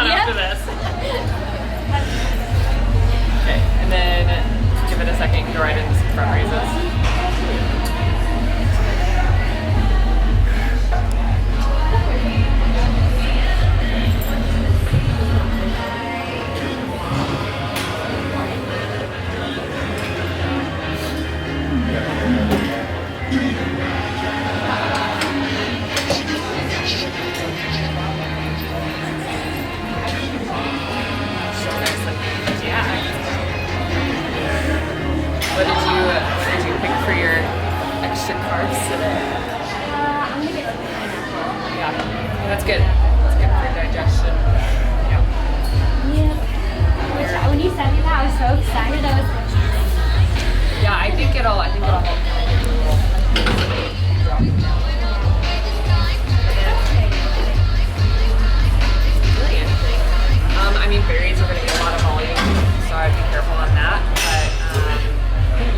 Showdown after this. Okay, and then give it a second, go right into some front raises. What did you pick for your extra carbs today? I'm gonna get some pineapple. Yeah, that's good. That's good for digestion. Yeah. Yeah. When you sent me that, I was so excited. I was like, yeah, I think it'll help. Really anything. I mean, berries are going to get a lot of volume, so I'd be careful on that. But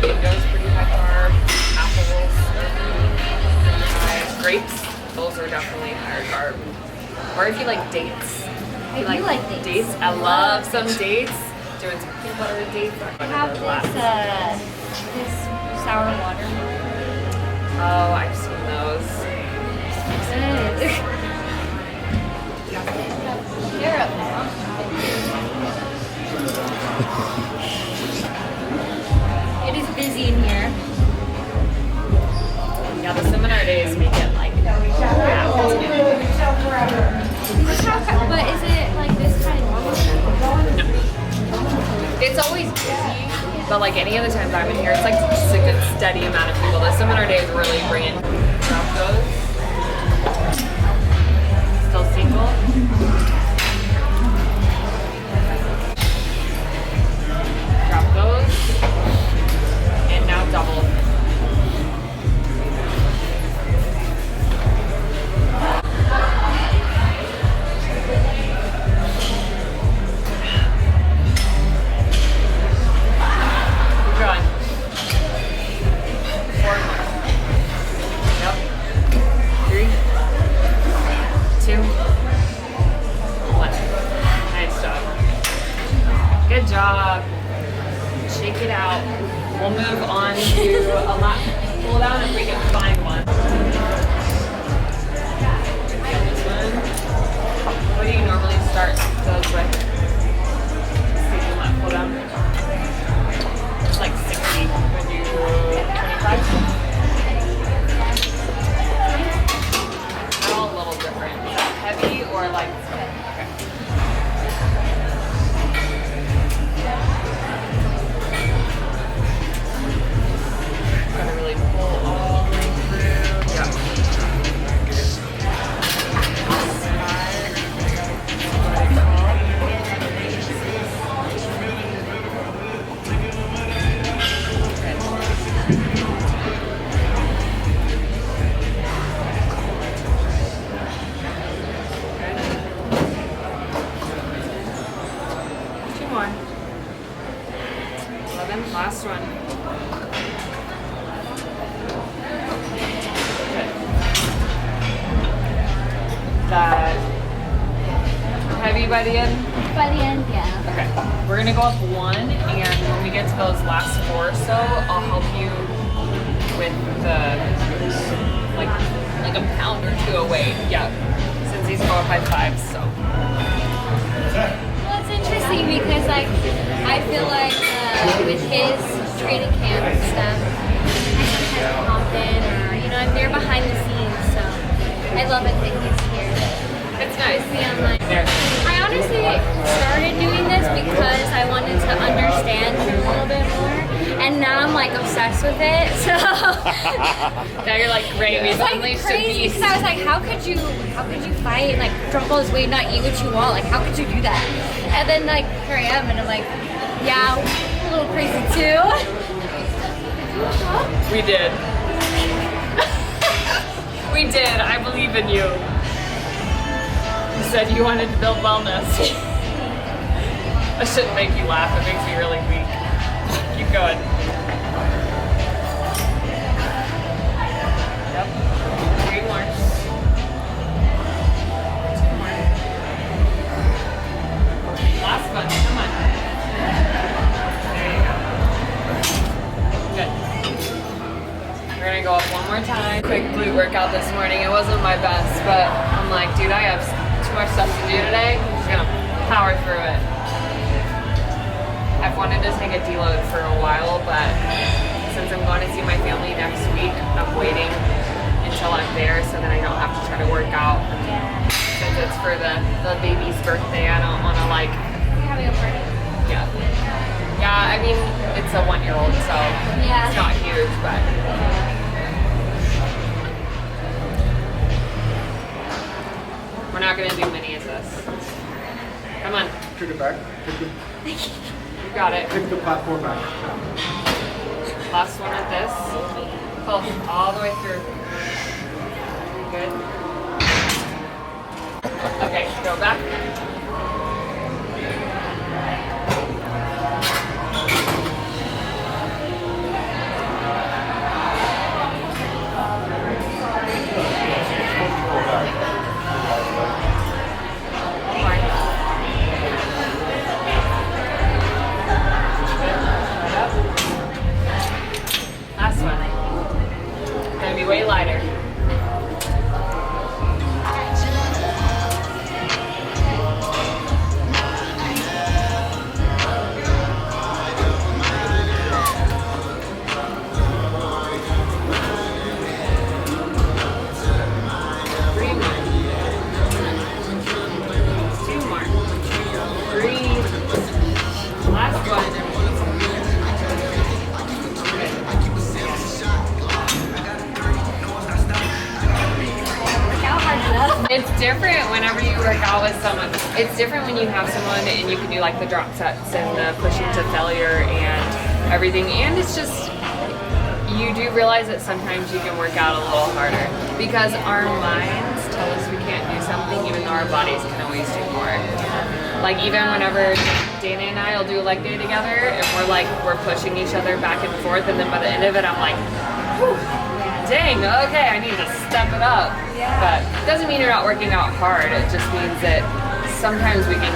mango's pretty high carb. Apples are pretty high. Grapes, those are definitely higher carb. Or if you like dates. I do like dates. I love some dates. Doing some peanut butter dates. I have this sour watermelon. Oh, I've seen those. Good. They're up now. It is busy in here. Yeah, the seminar days make it like But is it like this kind of no. It's always busy, but like any other times I've been here, it's like just a good steady amount of people. The seminar days really bring in those. Still single. Drop those. And now double. Good job. Shake it out. We'll move on to a lap pull down if we can find one. What do you normally start those with? Season lap pull down. It's like 60. Would you 25? They're all a little different. Is that heavy or like? Okay. Gotta really pull all the way through. Yeah. Two more. 11, last one. That heavy by the end? By the end, yeah. Okay. We're gonna go up one, and when we get to those last four or so, I'll help you with the like a pound or two of weight. Yeah. Since these go up by 5, so. Well, it's interesting because like I feel like with his training camp and stuff, I sometimes pop in or I'm there behind the scenes, so I love it that he's here. It's nice. I honestly started doing this because I wanted to understand him a little bit more, and now I'm like obsessed with it. So now you're like, great, we suddenly should be. Because I was like, how could you fight and like drop all this weight, not eat what you want? Like, how could you do that? And then like here I am, and I'm like, yeah, a little crazy too. We did. We did. I believe in you. You said you wanted to build wellness. That shouldn't make you laugh. It makes me really weak. Keep going. Yep. 3 more. 2 more. too much stuff to do today. I'm just gonna power through it. I've wanted to take a deload for a while, but since I'm going to see my family next week, I'm waiting until I'm there so that I don't have to try to work out. Since it's for the baby's birthday, I don't want to like... You're having a party? Yeah. Yeah, I mean, it's a 1-year-old, so it's not huge, but... We're not going to do many of this. Come on. Take it back. You got it. Take the platform back. Last one with this. Pull all the way through. Good. Okay, go back. Last one. Gonna be way lighter. It's different whenever you work out with someone. It's different when you have someone and you can do like the drop sets and the pushing to failure and everything. And it's just, you do realize that sometimes you can work out a little harder because our minds tell us we can't do something even though our bodies can always do more. Like even whenever Dana and I will do a leg day together and we're pushing each other back and forth, and then by the end of it I'm like, whew, dang, okay, I need to step it up. But it doesn't mean you're not working out hard. It just means that sometimes we can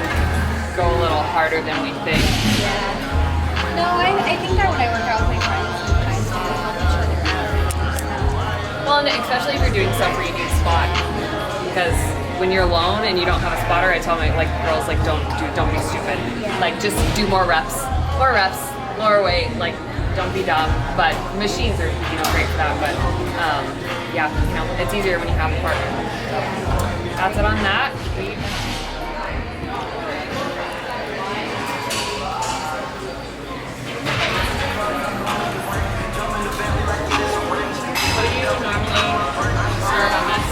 go a little harder than we think. Yeah. No, I think that when I work out with my friends, sometimes we help each other out. Well, and especially if you're doing stuff where you need a spot. Because when you're alone and you don't have a spotter, I tell my girls don't be stupid. Yeah. Like just do more reps, lower weight. Like don't be dumb. But machines are great for that. But yeah, it's easier when you have a partner. That's it on that. What do you normally start on this?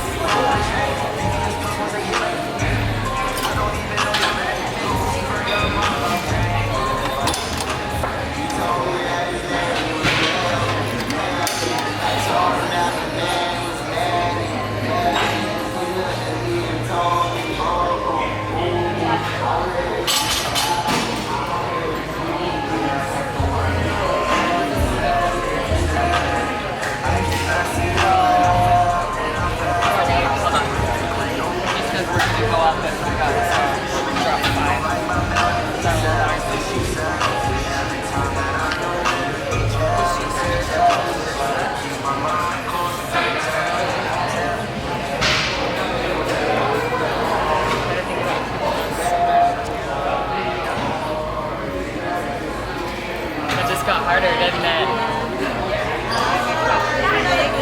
Got harder, didn't it?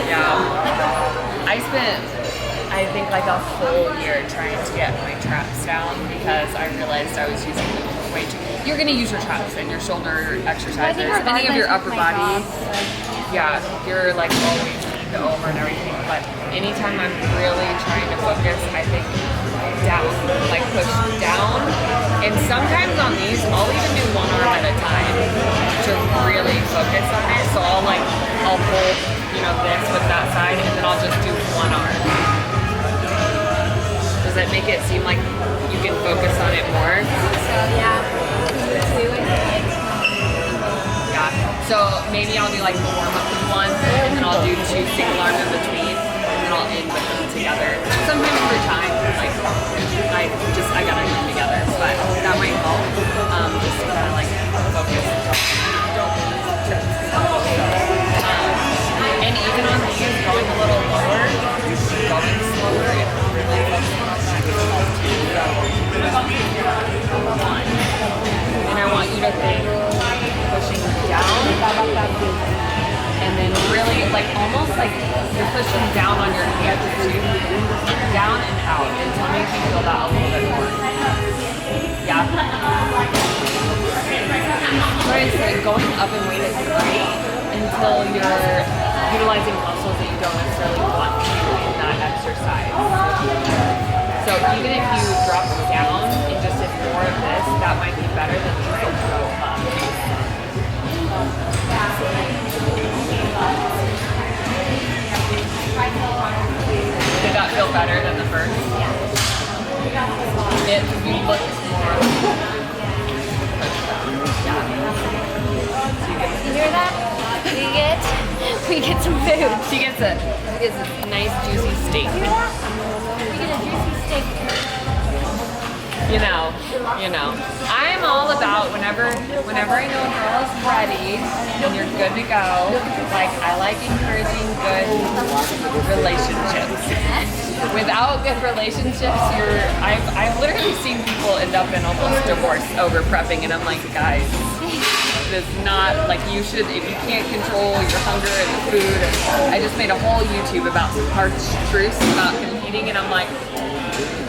Yeah. I spent, I think, like a whole year trying to get my traps down because I realized I was using them way too. You're going to use your traps and your shoulder exercises, any of your upper body. Yeah, you're like always the over and everything. But anytime I'm really trying to focus, I think down, like push down. And sometimes on these, I'll even do one arm at a time to really focus on it. So I'll pull, this with that side, and then I'll just do one arm. Does that make it seem like you can focus on it more? So yeah. Yeah. So maybe I'll do like the warm up with one, and then I'll do 2 single arm in between, and then I'll end with them together. Sometimes over time, I gotta do them together, but that might help. Just to kind of focus. And even on these, going a little lower, going slower, it really helps. that a little bit more. Yeah. What I say, going up in weight is great until you're utilizing muscles that you don't necessarily want to in that exercise. So even if you drop down and just did more of this, that might be better than trying to go up. Did that feel better than the first? Yeah. You look more. You hear that? We get some food. She gets a nice juicy steak. We get a juicy steak. You know. I'm all about whenever I know a girl is ready and you're good to go. Like I like encouraging good relationships. Without good relationships, I've literally seen people end up in almost divorce over prepping, and I'm like, guys, it's not like you should. If you can't control your hunger and the food, I just made a whole YouTube about some harsh truths about competing, and I'm like,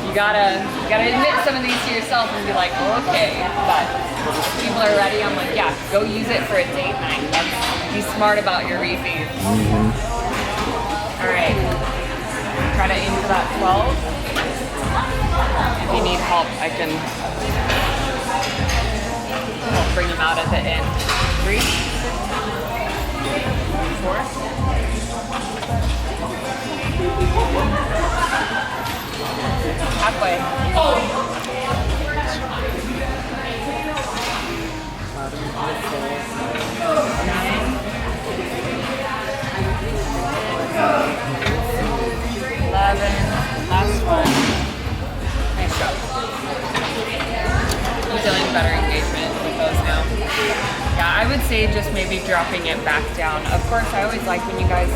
you gotta admit some of these to yourself and be like, okay, but people are ready. I'm like, yeah, go use it for a date night. Be smart about your refeeds. All right, try to aim for that 12. If you need help, I can help bring them out at the end. 3, 4. Halfway. Last one. Nice job. I'm feeling better engagement with those now. Yeah, I would say just maybe dropping it back down. Of course, I always like when you guys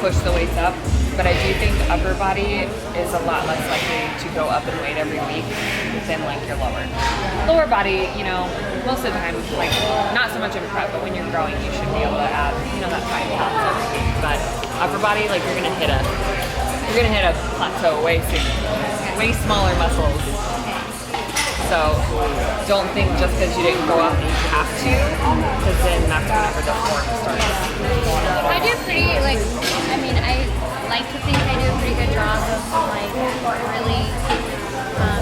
push the weights up, but I do think upper body is a lot less likely to go up in weight every week than like your lower. Lower body, most of the time, like not so much in prep, but when you're growing, you should be able to add, that 5 pounds every week. But upper body, like you're gonna hit a plateau way soon. Way smaller muscles. So don't think just because you didn't go up that you have to, because then that's whenever the form starts. I do pretty, I like to think I do a pretty good job of really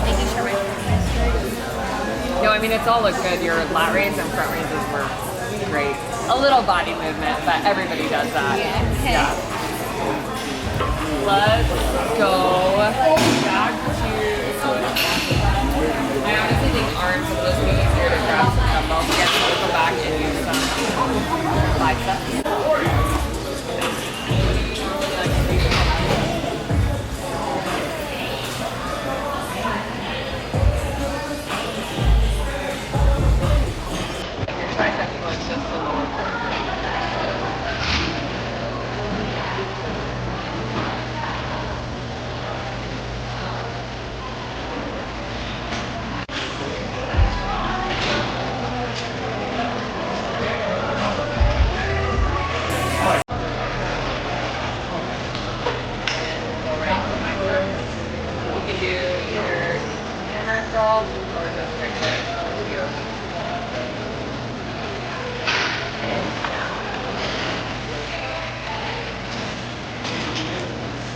making sure my form is good. No, it's all look good. Your lat raises and front raises were great. A little body movement, but everybody does that. Yeah, okay. Yeah. Let's go back to... I honestly think arms are supposed to be easier to grab some dumbbells again, so we'll go back and do some biceps. Your tricep was just a little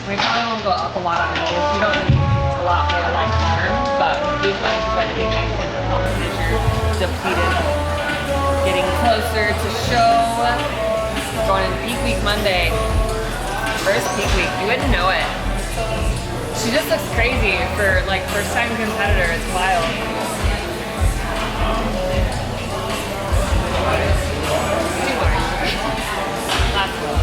we probably won't go up a lot on these. You don't need a lot more like arms, but these ones I think I can help as you're depleted. Getting closer to show. Going into peak week Monday. First peak week. You wouldn't know it. She just looks crazy for first time competitor. It's wild. Two more. Last one.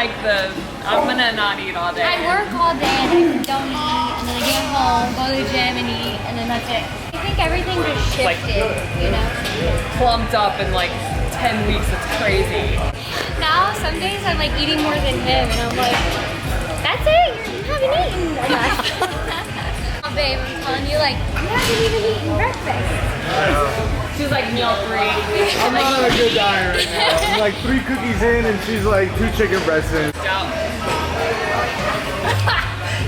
I'm gonna not eat all day. I work all day and I don't eat, and then I get home, go to the gym and eat, and then that's it. I think everything just shifted, Clumped up in 10 weeks, it's crazy. Now, some days I'm eating more than him, and I'm like, that's it, you haven't eaten enough. Oh, babe, I'm telling you, you haven't even eaten breakfast. She's meal free. I'm not on a good diet right now. I'm 3 cookies in and she's 2 chicken breasts in. Yeah.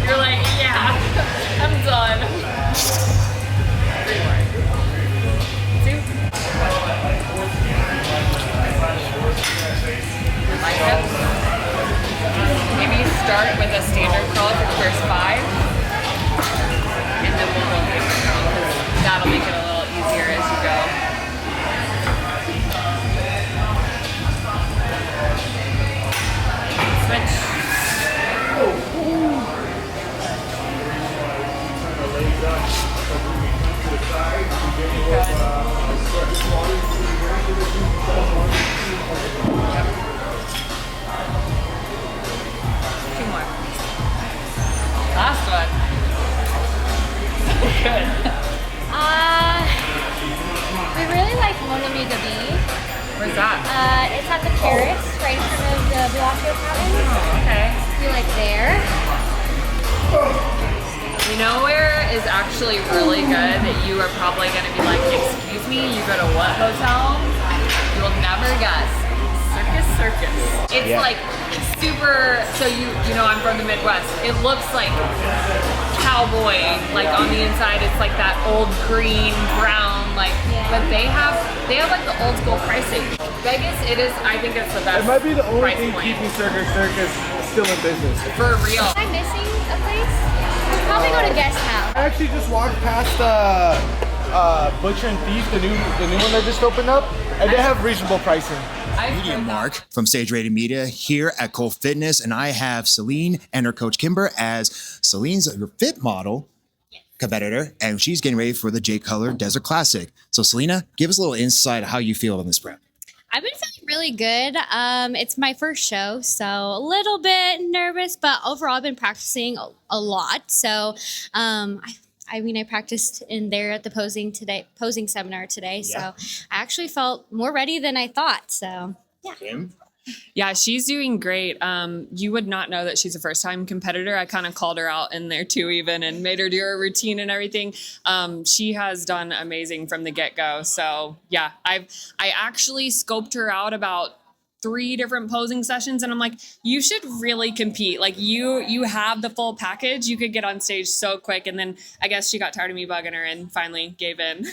You're like, yeah, I'm done. 3 more. 2. Bicep. Maybe start with a standard curl for the first 5. And then we'll go hammer curl, because that'll make it a little easier as you go. Switch. Two more. Last one. Good. We really like Bonilla. Where's that? It's at the terrace, right in front of the Bellagio Cabin. Oh, okay. We like there. You know where is actually really good that you are probably going to be like, excuse me, you go to what hotel? You'll never guess. Circus. It's like super, so you know I'm from the Midwest. It looks like cowboy, like on the inside it's like that old green, brown, like, but they have like the old school pricing. Vegas, I think it's the best. It might be the only price thing point. keeping Circus still in business. For real. Am I missing a place? We should probably go to Guest House. I actually just walked past Butcher and Thief, the new one that just opened up, and they have reasonable pricing. Media Mark from Stage Rated Media here at Cole Fitness, and I have Celine and her coach Kimber as Celine's her fit model competitor, and she's getting ready for the J Color Desert Classic. So Selena, give us a little insight how you feel on this prep. I've been feeling really good. It's my first show, so a little bit nervous, but overall I've been practicing a lot. So I practiced in there at the posing seminar today. So I actually felt more ready than I thought. So yeah. Kim? Yeah, she's doing great. You would not know that she's a first-time competitor. I kind of called her out in there too, even, and made her do her routine and everything. She has done amazing from the get-go. So yeah, I actually scoped her out about 3 different posing sessions, and I'm like, you should really compete. Like you have the full package. You could get on stage so quick. And then I guess she got tired of me bugging her and finally gave in.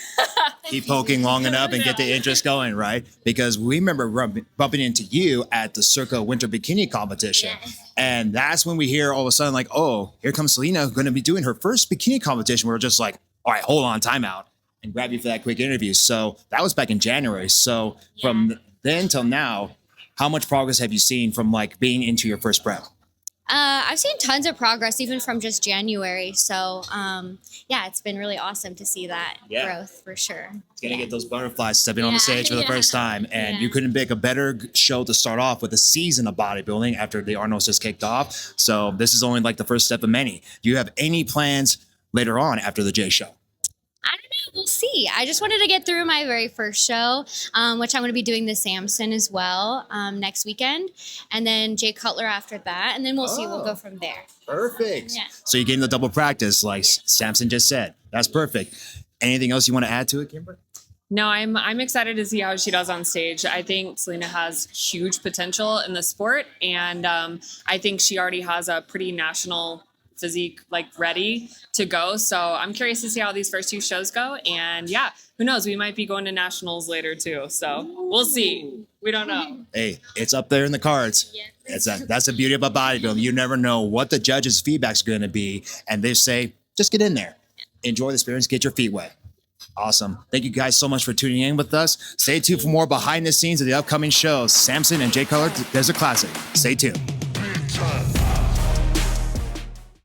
Keep poking long enough and get the interest going, right? Because we remember bumping into you at the Circa Winter Bikini Competition. Yes. And that's when we hear all of a sudden like, oh, here comes Selena going to be doing her first bikini competition. We're just like, all right, hold on, time out, and grab you for that quick interview. So that was back in January. So from then till now, how much progress have you seen from like being into your first prep? I've seen tons of progress even from just January. So it's been really awesome to see that growth for sure. It's gonna get those butterflies stepping on the stage for the first time, and you couldn't pick a better show to start off with a season of bodybuilding after the Arnold's just kicked off. So this is only like the first step of many. Do you have any plans later on after the J show? I don't know. We'll see. I just wanted to get through my very first show, which I'm going to be doing the Samson as well next weekend, and then Jay Cutler after that, and then we'll see. We'll go from there. Perfect. Yeah. So you're getting the double practice, like Samson just said. That's perfect. Anything else you want to add to it, Kimber? No, I'm excited to see how she does on stage. I think Selena has huge potential in the sport, and I think she already has a pretty national physique like ready to go. So I'm curious to see how these first 2 shows go. And yeah, who knows? We might be going to nationals later too. So we'll see. We don't know. Hey, it's up there in the cards. That's the beauty about bodybuilding. You never know what the judges' feedback's going to be. And they say, just get in there. Enjoy the experience. Get your feet wet. Awesome. Thank you guys so much for tuning in with us. Stay tuned for more behind the scenes of the upcoming shows, Samson and J Color Desert Classic. Stay tuned.